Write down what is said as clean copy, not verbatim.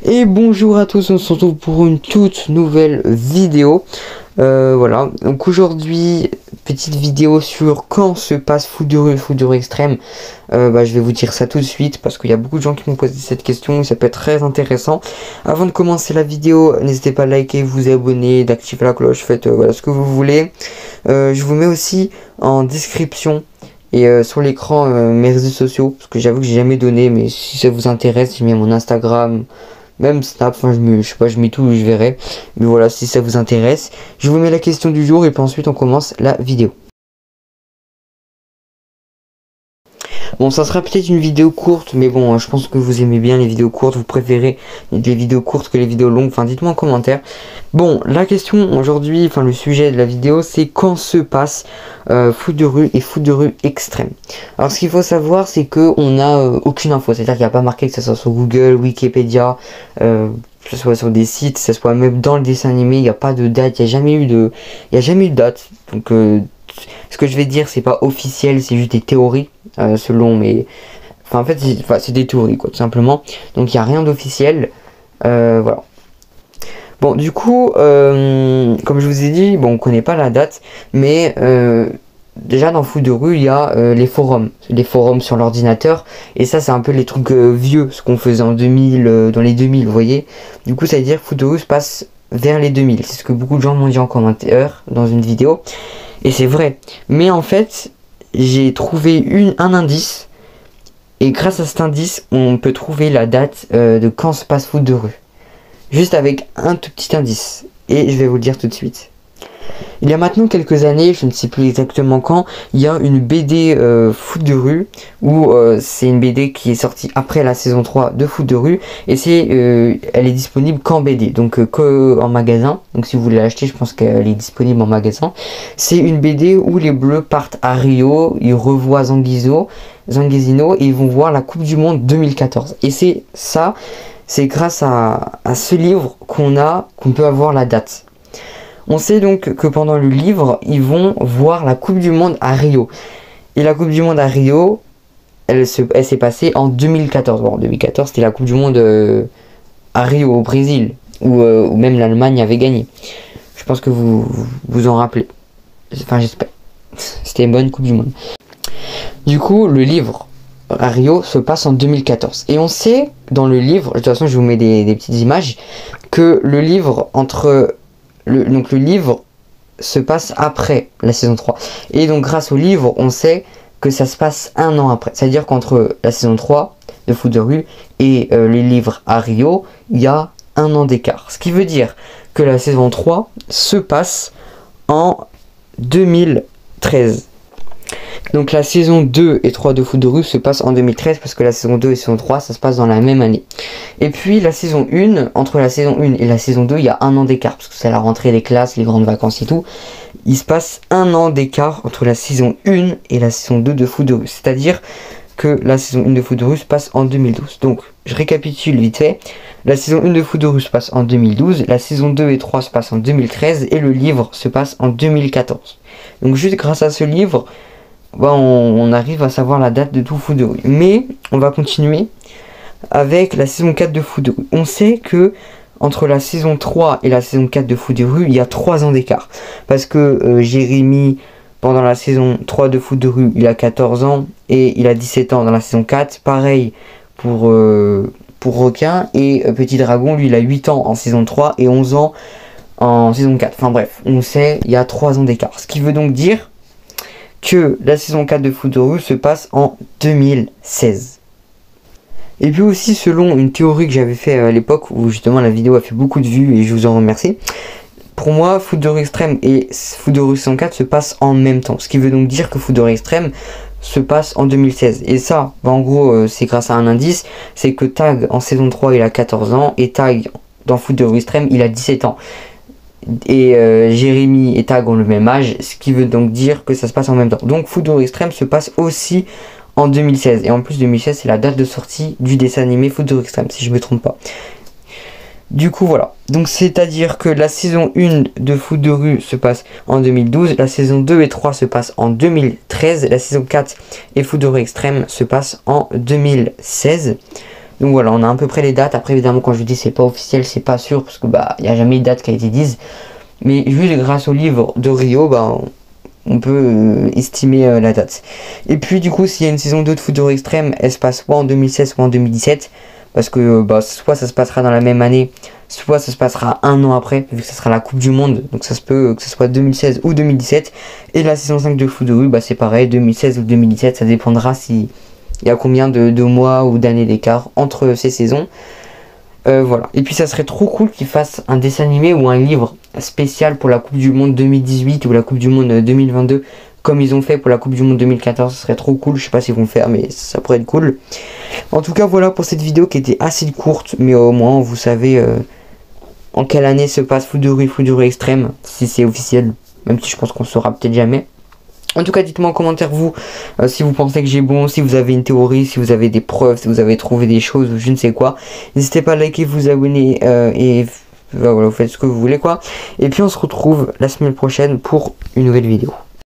Et bonjour à tous, on se retrouve pour une toute nouvelle vidéo. Voilà, donc aujourd'hui, petite vidéo sur quand se passe Foudrue Extrême. Je vais vous dire ça tout de suite parce qu'il y a beaucoup de gens qui m'ont posé cette question et ça peut être très intéressant. Avant de commencer la vidéo, n'hésitez pas à liker, vous abonner, d'activer la cloche, faites voilà, ce que vous voulez. Je vous mets aussi en description et sur l'écran mes réseaux sociaux, parce que j'avoue que j'ai jamais donné, mais si ça vous intéresse, j'ai mis mon Instagram, même Snap, enfin je mets tout, je verrai. Mais voilà, si ça vous intéresse, je vous mets la question du jour et puis ensuite on commence la vidéo. Bon, ça sera peut-être une vidéo courte, mais bon, je pense que vous aimez bien les vidéos courtes, vous préférez les vidéos courtes que les vidéos longues, enfin dites-moi en commentaire. Bon, la question aujourd'hui, enfin le sujet de la vidéo, c'est quand se passe Foudrue et Foudrue Extrême. Alors ce qu'il faut savoir, c'est que on n'a aucune info, c'est-à-dire qu'il n'y a pas marqué que ça soit sur Google, Wikipédia, que ce soit sur des sites, que ce soit même dans le dessin animé, il n'y a pas de date, il n'y a jamais eu de date, donc ce que je vais dire c'est pas officiel, c'est juste des théories selon mes, enfin en fait c'est des théories quoi tout simplement, donc il n'y a rien d'officiel. Voilà. Bon, du coup comme je vous ai dit, bon, on connaît pas la date, mais déjà dans Foudrue il y a les forums sur l'ordinateur, et ça c'est un peu les trucs vieux, ce qu'on faisait en 2000, dans les 2000, vous voyez. Du coup ça veut dire que Foudrue se passe vers les 2000, c'est ce que beaucoup de gens m'ont dit en commentaire dans une vidéo, et c'est vrai. Mais en fait j'ai trouvé un indice, et grâce à cet indice on peut trouver la date de quand se passe Foudrue, juste avec un tout petit indice, et je vais vous le dire tout de suite. Il y a maintenant quelques années, je ne sais plus exactement quand, il y a une BD Foudrue, où c'est une BD qui est sortie après la saison 3 de Foudrue, et elle est disponible qu'en BD, donc qu'en magasin. Donc si vous voulez l'acheter, je pense qu'elle est disponible en magasin. C'est une BD où les Bleus partent à Rio, ils revoient Zanguezinho, et ils vont voir la Coupe du Monde 2014. Et c'est grâce à ce livre qu'on peut avoir la date. On sait donc que pendant le livre, ils vont voir la Coupe du Monde à Rio. Et la Coupe du Monde à Rio, elle s'est passée en 2014. Bon, en 2014, c'était la Coupe du Monde à Rio, au Brésil, où même l'Allemagne avait gagné. Je pense que vous en rappelez. Enfin, j'espère. C'était une bonne Coupe du Monde. Du coup, le livre à Rio se passe en 2014. Et on sait, dans le livre, de toute façon, je vous mets des petites images, que le livre donc le livre se passe après la saison 3. Et donc grâce au livre, on sait que ça se passe un an après. C'est-à-dire qu'entre la saison 3 de Foudrue et les livres à Rio, il y a un an d'écart. Ce qui veut dire que la saison 3 se passe en 2013. Donc la saison 2 et 3 de Foudrue se passe en 2013, parce que la saison 2 et saison 3 ça se passe dans la même année. Et puis la saison 1, entre la saison 1 et la saison 2, il y a un an d'écart, parce que c'est la rentrée des classes, les grandes vacances et tout. Il se passe un an d'écart entre la saison 1 et la saison 2 de Foudrue. C'est-à-dire que la saison 1 de Foudrue se passe en 2012. Donc je récapitule vite fait. La saison 1 de Foudrue se passe en 2012, la saison 2 et 3 se passe en 2013, et le livre se passe en 2014. Donc juste grâce à ce livre, on arrive à savoir la date de tout Foudrue. Mais on va continuer avec la saison 4 de Foudrue. On sait que entre la saison 3 et la saison 4 de Foudrue, il y a 3 ans d'écart. Parce que Jérémy, pendant la saison 3 de Foudrue, il a 14 ans et il a 17 ans dans la saison 4. Pareil pour Requin, et Petit Dragon, lui, il a 8 ans en saison 3 et 11 ans en saison 4. Enfin bref, on sait, il y a 3 ans d'écart. Ce qui veut donc dire que la saison 4 de Foudrue se passe en 2016. Et puis aussi, selon une théorie que j'avais fait à l'époque, où justement la vidéo a fait beaucoup de vues et je vous en remercie, pour moi Foudrue Extrême et Foudrue saison 4 se passent en même temps, ce qui veut donc dire que Foudrue Extrême se passe en 2016. Et ça, en gros, c'est grâce à un indice, c'est que Tag en saison 3 il a 14 ans, et Tag dans Foudrue Extrême il a 17 ans. Et Jérémy et Tag ont le même âge, ce qui veut donc dire que ça se passe en même temps. Donc Foudrue Extrême se passe aussi en 2016. Et en plus 2016 c'est la date de sortie du dessin animé Foudrue Extrême, si je me trompe pas. Du coup voilà, donc c'est à dire que la saison 1 de Foudrue se passe en 2012, la saison 2 et 3 se passe en 2013, la saison 4 et Foudrue Extrême se passe en 2016. Donc voilà, on a à peu près les dates. Après évidemment quand je dis c'est pas officiel, c'est pas sûr parce que bah il n'y a jamais eu de date qui a été dite. Mais juste grâce au livre de Rio, bah on peut estimer la date. Et puis du coup s'il y a une saison 2 de football extrême, elle se passe soit en 2016 soit en 2017. Parce que bah, soit ça se passera dans la même année, soit ça se passera un an après, vu que ça sera la Coupe du Monde. Donc ça se peut que ce soit 2016 ou 2017. Et la saison 5 de foot de rue, bah, c'est pareil, 2016 ou 2017. Ça dépendra s'il y a combien de mois ou d'années d'écart entre ces saisons. Voilà. Et puis ça serait trop cool qu'ils fassent un dessin animé ou un livre spécial pour la Coupe du Monde 2018 ou la Coupe du Monde 2022. Comme ils ont fait pour la Coupe du Monde 2014, ce serait trop cool. Je sais pas s'ils vont le faire, mais ça pourrait être cool. En tout cas, voilà pour cette vidéo qui était assez courte, mais au moins vous savez en quelle année se passe foot de rue extrême, si c'est officiel, même si je pense qu'on saura peut-être jamais. En tout cas, dites-moi en commentaire vous si vous pensez que j'ai bon, si vous avez une théorie, si vous avez des preuves, si vous avez trouvé des choses ou je ne sais quoi. N'hésitez pas à liker, vous abonner et voilà, vous faites ce que vous voulez quoi. Et puis on se retrouve la semaine prochaine pour une nouvelle vidéo.